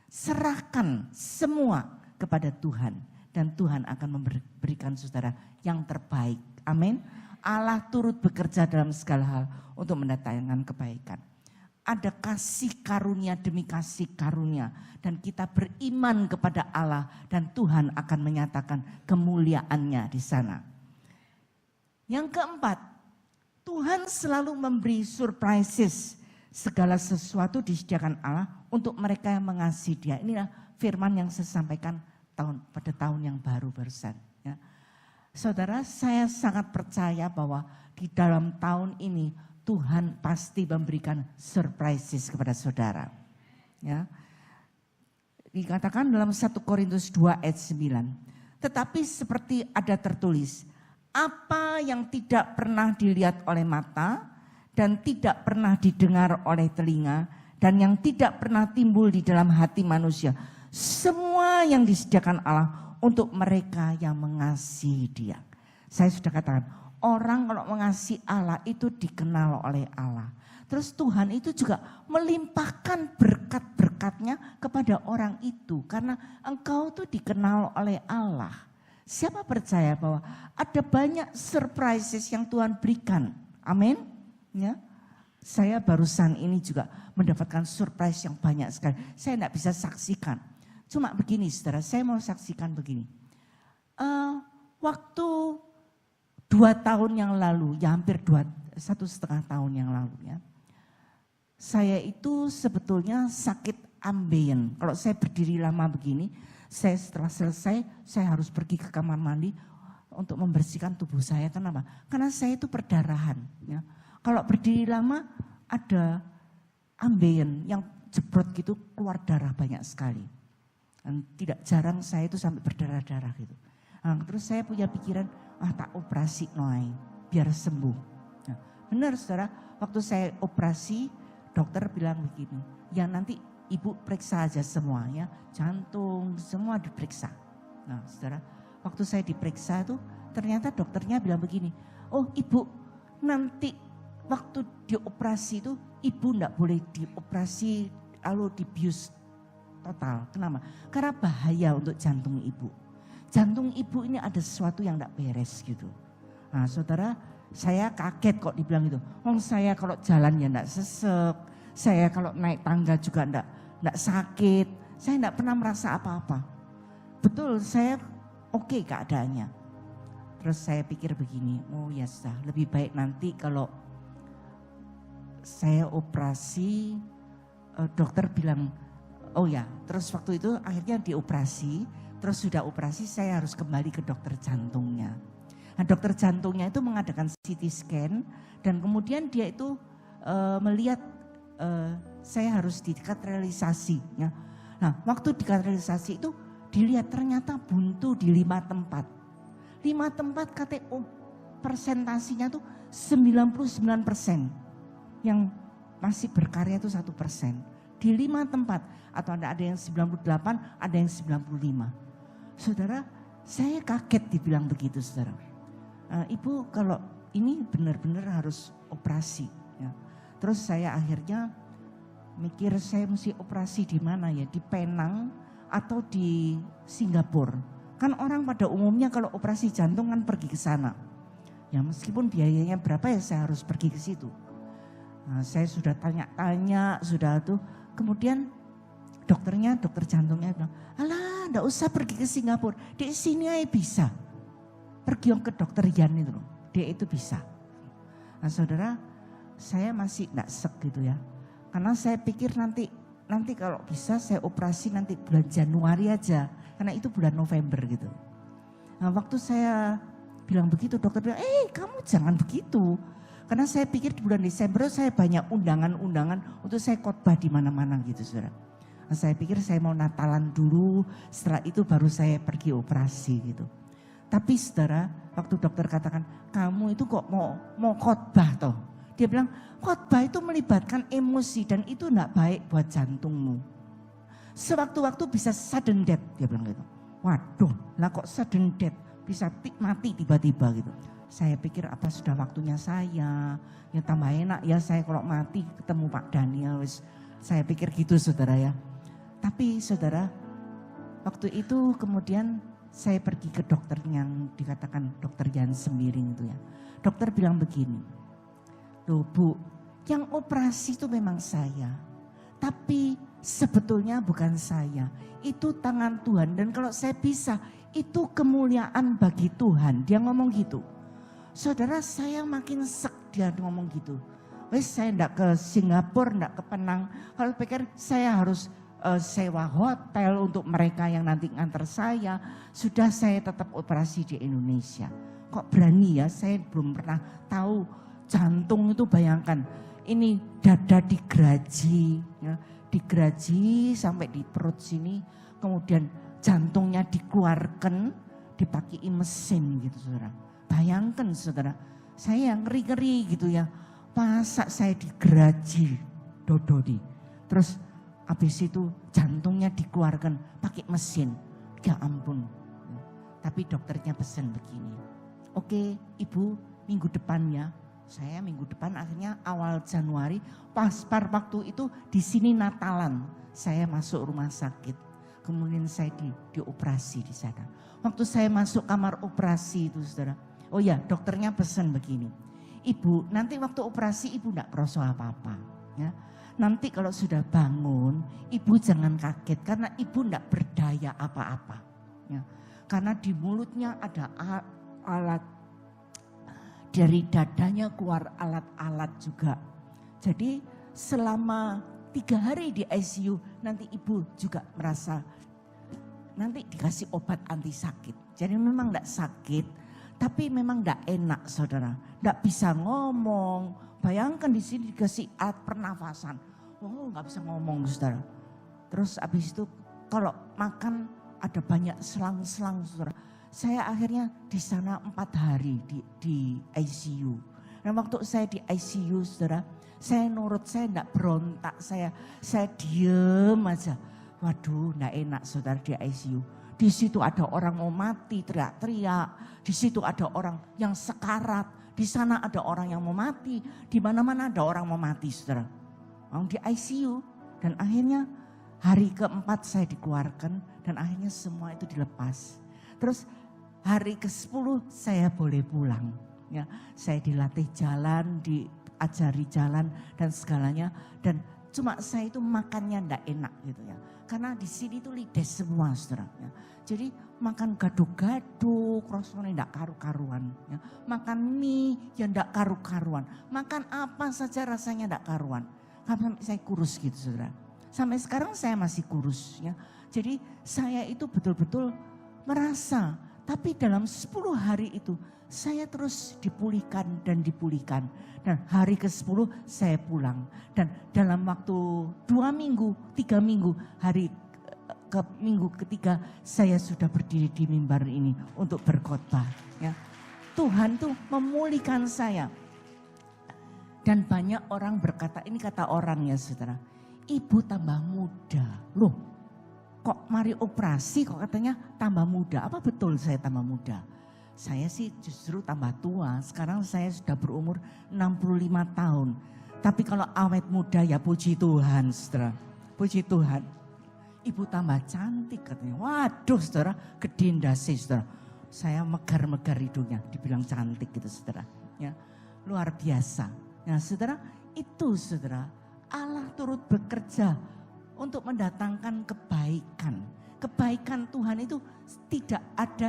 Serahkan semua kepada Tuhan. Dan Tuhan akan memberikan saudara yang terbaik. Amin. Allah turut bekerja dalam segala hal untuk mendatangkan kebaikan. Ada kasih karunia demi kasih karunia. Dan kita beriman kepada Allah dan Tuhan akan menyatakan kemuliaannya di sana. Yang keempat, Tuhan selalu memberi surprises. Segala sesuatu disediakan Allah untuk mereka yang mengasihi Dia. Inilah firman yang saya sampaikan pada tahun yang baru barusan. Ya. Saudara, saya sangat percaya bahwa di dalam tahun ini Tuhan pasti memberikan surprises kepada saudara. Ya. Dikatakan dalam 1 Korintus 2 ayat 9. Tetapi seperti ada tertulis, apa yang tidak pernah dilihat oleh mata dan tidak pernah didengar oleh telinga dan yang tidak pernah timbul di dalam hati manusia. Semua yang disediakan Allah untuk mereka yang mengasihi Dia. Saya sudah katakan, orang kalau mengasihi Allah itu dikenal oleh Allah. Terus Tuhan itu juga melimpahkan berkat-berkatnya kepada orang itu. Karena engkau tuh dikenal oleh Allah. Siapa percaya bahwa ada banyak surprises yang Tuhan berikan. Amin. Ya. Saya barusan ini juga mendapatkan surprise yang banyak sekali. Saya tidak bisa saksikan. Cuma begini saudara, saya mau saksikan begini. Waktu 2 tahun yang lalu, ya hampir 1,5 tahun yang lalu ya. Saya itu sebetulnya sakit ambeien. Kalau saya berdiri lama begini, saya setelah selesai, saya harus pergi ke kamar mandi untuk membersihkan tubuh saya. Kenapa? Karena saya itu perdarahan. Ya. Kalau berdiri lama, ada ambeien yang jebrot gitu, keluar darah banyak sekali. Dan tidak jarang saya itu sampai berdarah-darah gitu. Nah, terus saya punya pikiran, tak operasi noai, biar sembuh. Nah, benar saudara, waktu saya operasi, dokter bilang begini, ya nanti ibu periksa aja semua ya, jantung semua diperiksa. Nah saudara, waktu saya diperiksa itu ternyata dokternya bilang begini, oh ibu nanti waktu dioperasi itu ibu enggak boleh dioperasi lalu dibius total. Kenapa? Karena bahaya untuk jantung ibu. Jantung ibu ini ada sesuatu yang enggak beres gitu. Nah saudara, saya kaget kok dibilang itu. Saya kalau jalan ya enggak sesek, saya kalau naik tangga juga enggak sakit, saya enggak pernah merasa apa-apa. Betul, saya oke keadaannya. Terus saya pikir begini, oh ya sudah, lebih baik nanti kalau saya operasi, dokter bilang, oh ya, terus waktu itu akhirnya dioperasi, terus sudah operasi saya harus kembali ke dokter jantungnya. Nah, dokter jantungnya itu mengadakan CT scan dan kemudian dia itu melihat saya harus dikateterisasi. Ya. Nah, waktu dikateterisasi itu dilihat ternyata buntu di 5 tempat. 5 tempat KTO persentasinya tuh 99%. Yang masih berkarya itu 1%. Di 5 tempat atau ada yang 98, ada yang 95. Saudara, saya kaget dibilang begitu saudara. Ibu kalau ini benar-benar harus operasi. Ya. Terus saya akhirnya mikir saya mesti operasi di mana ya, di Penang atau di Singapura. Kan orang pada umumnya kalau operasi jantung kan pergi ke sana. Ya meskipun biayanya berapa ya saya harus pergi ke situ. Nah, saya sudah tanya-tanya, sudah tuh. Kemudian dokter jantungnya bilang, alah enggak usah pergi ke Singapura, di sini aja bisa. Pergi ke dokter Yan itu loh, dia itu bisa. Nah saudara, saya masih enggak sek gitu ya. Karena saya pikir nanti kalau bisa saya operasi nanti bulan Januari aja. Karena itu bulan November gitu. Nah waktu saya bilang begitu, dokter bilang, kamu jangan begitu. Karena saya pikir di bulan Desember saya banyak undangan-undangan untuk saya khotbah di mana-mana gitu saudara. Nah, saya pikir saya mau Natalan dulu, setelah itu baru saya pergi operasi gitu. Tapi saudara, waktu dokter katakan, kamu itu kok mau khotbah toh? Dia bilang, khotbah itu melibatkan emosi dan itu enggak baik buat jantungmu. Sewaktu-waktu bisa sudden death, dia bilang gitu. Waduh, lah kok sudden death, bisa mati tiba-tiba gitu. Saya pikir apa sudah waktunya saya, ya tambah enak ya saya kalau mati ketemu Pak Daniel. Saya pikir gitu saudara ya. Tapi saudara, waktu itu kemudian saya pergi ke dokter yang dikatakan dokter Jan Semiring itu ya. Dokter bilang begini, loh Bu, yang operasi itu memang saya, tapi sebetulnya bukan saya, itu tangan Tuhan. Dan kalau saya bisa, itu kemuliaan bagi Tuhan. Dia ngomong gitu. Saudara, saya makin sek dia ngomong gitu. Wes saya enggak ke Singapura, enggak ke Penang. Kalau pikir saya harus sewa hotel untuk mereka yang nanti nganter saya. Sudah saya tetap operasi di Indonesia. Kok berani ya, saya belum pernah tahu jantung itu bayangkan. Ini dada digeraji, ya, digeraji sampai di perut sini. Kemudian jantungnya dikeluarkan, dipakai mesin gitu saudara. Bayangkan saudara, saya yang ngeri-ngeri gitu ya. Masa saya digeraji dododi. Terus habis itu jantungnya dikeluarkan pakai mesin. Ya ampun. Tapi dokternya pesan begini. Oke ibu, minggu depan ya. Saya minggu depan akhirnya awal Januari. Pas waktu itu di sini Natalan. Saya masuk rumah sakit. Kemudian saya dioperasi di sana. Waktu saya masuk kamar operasi itu saudara. Oh ya, dokternya pesan begini. Ibu, nanti waktu operasi ibu enggak kerasa apa-apa. Ya. Nanti kalau sudah bangun, ibu jangan kaget karena ibu enggak berdaya apa-apa. Ya. Karena di mulutnya ada alat, dari dadanya keluar alat-alat juga. Jadi selama 3 hari di ICU, nanti ibu juga merasa, nanti dikasih obat anti sakit. Jadi memang enggak sakit. Tapi memang enggak enak saudara, enggak bisa ngomong. Bayangkan di sini dikasih alat pernafasan, enggak bisa ngomong saudara. Terus habis itu kalau makan ada banyak selang-selang saudara. Saya akhirnya di sana 4 hari di ICU. Dan waktu saya di ICU saudara, saya nurut, saya enggak berontak, saya diem aja. Waduh, enggak enak saudara di ICU. Di situ ada orang mau mati, teriak-teriak. Di situ ada orang yang sekarat. Di sana ada orang yang mau mati. Di mana-mana ada orang mau mati, saudara. Di ICU. Dan akhirnya hari keempat saya dikeluarkan. Dan akhirnya semua itu dilepas. Terus hari ke-10 saya boleh pulang. Ya, saya dilatih jalan, diajari jalan dan segalanya. Dan cuma saya itu makannya enggak enak gitu ya. Karena di sini itu lides semua saudara. Ya. Jadi makan gado-gado, krosone enggak karu-karuan. Ya. Makan mie yang enggak karu-karuan. Makan apa saja rasanya enggak karuan. Sampai saya kurus gitu saudara. Sampai sekarang saya masih kurus. Ya. Jadi saya itu betul-betul merasa. Tapi dalam 10 hari itu saya terus dipulihkan dan dipulihkan. Dan hari ke-10 saya pulang. Dan dalam waktu 2 minggu, 3 minggu, minggu ketiga saya sudah berdiri di mimbar ini untuk berkhotbah. Ya. Tuhan tuh memulihkan saya. Dan banyak orang berkata, ini kata orang ya saudara, ibu tambah muda. Loh kok mari operasi kok katanya tambah muda. Apa betul saya tambah muda? Saya sih justru tambah tua. Sekarang saya sudah berumur 65 tahun. Tapi kalau awet muda ya puji Tuhan saudara. Puji Tuhan. Ibu tambah cantik katanya. Waduh saudara, gede ndase saudara. saya megar-megar hidungnya, dibilang cantik gitu saudara. Ya, luar biasa. Ya saudara, itu saudara, Allah turut bekerja untuk mendatangkan kebaikan. Kebaikan Tuhan itu tidak ada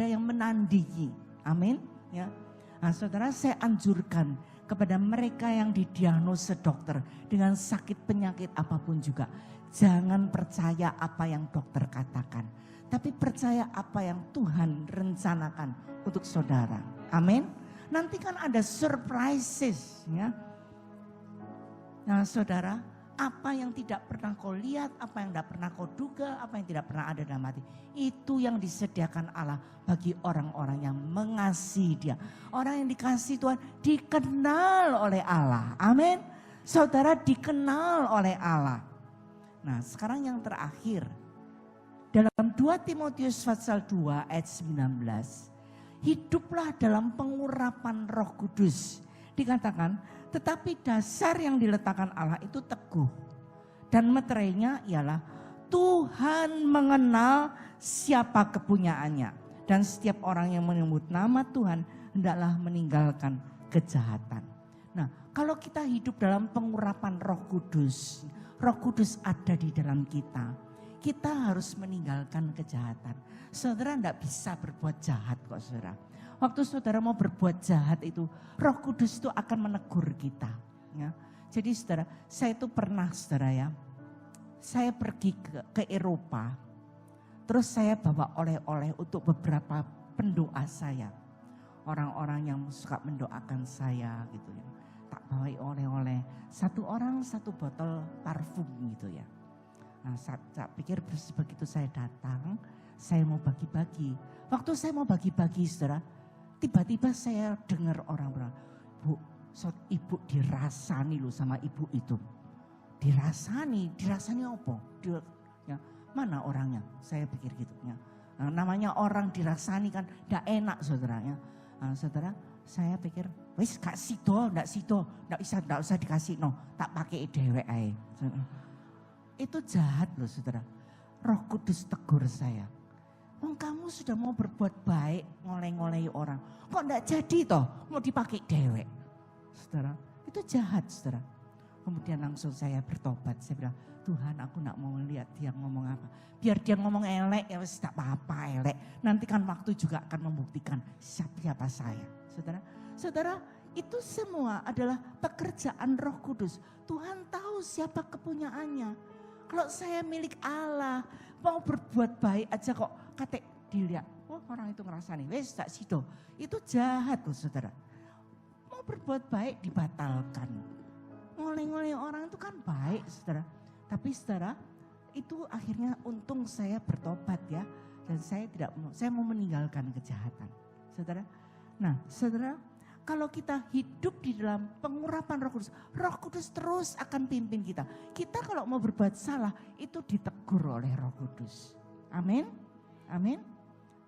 yang menandingi. Amin. Ya. Nah, saudara, saya anjurkan kepada mereka yang didiagnosa dokter dengan sakit penyakit apapun juga, jangan percaya apa yang dokter katakan, tapi percaya apa yang Tuhan rencanakan untuk saudara. Amin. Nanti kan ada surprises ya. Nah saudara, apa yang tidak pernah kau lihat, apa yang tidak pernah kau duga, apa yang tidak pernah ada dalam hati, itu yang disediakan Allah bagi orang-orang yang mengasihi Dia. Orang yang dikasihi Tuhan dikenal oleh Allah. Amin. Saudara dikenal oleh Allah. Nah sekarang yang terakhir, dalam 2 Timotius pasal 2 ayat 19. Hiduplah dalam pengurapan Roh Kudus. Dikatakan, tetapi dasar yang diletakkan Allah itu teguh. Dan meterainya ialah Tuhan mengenal siapa kepunyaannya. Dan setiap orang yang menyebut nama Tuhan hendaklah meninggalkan kejahatan. Nah, kalau kita hidup dalam pengurapan Roh Kudus ada di dalam kita. Kita harus meninggalkan kejahatan. Saudara tidak bisa berbuat jahat kok saudara. Waktu saudara mau berbuat jahat itu, Roh Kudus itu akan menegur kita. Ya. Jadi saudara, saya itu pernah saudara ya, saya pergi ke Eropa. Terus saya bawa oleh-oleh untuk beberapa pendoa saya. Orang-orang yang suka mendoakan saya gitu ya. Tak bawa oleh-oleh, satu orang satu botol parfum gitu ya. Nah, saya pikir begitu saya datang, saya mau bagi-bagi. Waktu saya mau bagi-bagi saudara, tiba-tiba saya dengar orang bilang, Bu, ibu dirasani loh sama ibu itu. Dirasani apa? Ya, mana orangnya? Saya pikir gitu. Ya. Nah, namanya orang dirasani kan tidak enak saudara. Ya. Nah, saudara, saya pikir, wis gak sido, ndak usah dikasih no, tak pakai dewek ae. Itu jahat loh saudara. Roh Kudus tegur saya. Kamu sudah mau berbuat baik, ngoleh-ngolehi orang. Kok enggak jadi toh, mau dipakai dewek. Saudara, itu jahat saudara. Kemudian langsung saya bertobat. Saya bilang, Tuhan aku enggak mau lihat dia ngomong apa. Biar dia ngomong elek, ya wis tak apa-apa elek. Nanti kan waktu juga akan membuktikan siapa saya. Saudara, itu semua adalah pekerjaan Roh Kudus. Tuhan tahu siapa kepunyaannya. Kalau saya milik Allah, mau berbuat baik aja kok kate dilihat. Oh orang itu ngerasa nih, wes tak sido. Itu jahat loh saudara. Mau berbuat baik dibatalkan. Ngoleh-ngoleh orang itu kan baik saudara. Tapi saudara, itu akhirnya untung saya bertobat ya. Dan saya mau meninggalkan kejahatan. Saudara, nah saudara, kalau kita hidup di dalam pengurapan Roh Kudus terus akan pimpin kita. Kita kalau mau berbuat salah, itu ditegur oleh Roh Kudus. Amin, amin.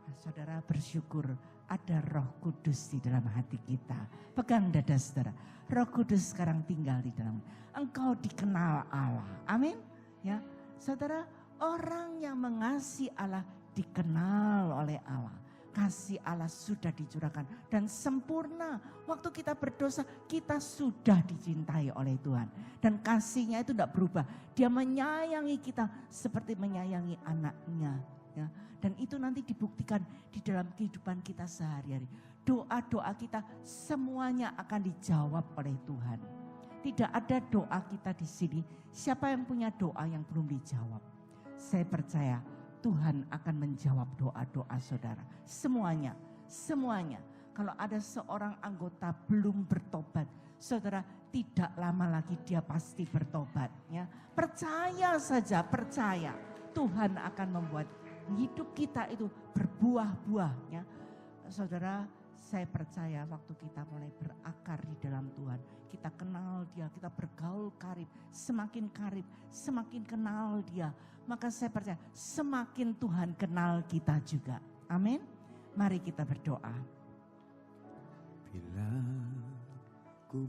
Nah, saudara bersyukur ada Roh Kudus di dalam hati kita. Pegang dada saudara, Roh Kudus sekarang tinggal di dalam. Engkau dikenal Allah, amin. Ya, saudara, orang yang mengasihi Allah dikenal oleh Allah. Kasih Allah sudah dicurahkan dan sempurna. Waktu kita berdosa, kita sudah dicintai oleh Tuhan. Dan kasihnya itu tidak berubah. Dia menyayangi kita seperti menyayangi anaknya. Ya. Dan itu nanti dibuktikan di dalam kehidupan kita sehari-hari. Doa-doa kita semuanya akan dijawab oleh Tuhan. Tidak ada doa kita di sini. Siapa yang punya doa yang belum dijawab? Saya percaya Tuhan akan menjawab doa-doa saudara. Semuanya. Kalau ada seorang anggota belum bertobat, saudara tidak lama lagi dia pasti bertobat. Ya. Percaya saja, percaya. Tuhan akan membuat hidup kita itu berbuah-buah. Ya. Saudara, saya percaya waktu kita mulai berakar di dalam Tuhan, kita kenal Dia, kita bergaul karib, semakin kenal Dia, maka saya percaya semakin Tuhan kenal kita juga. Amin. Mari kita berdoa. Bila ku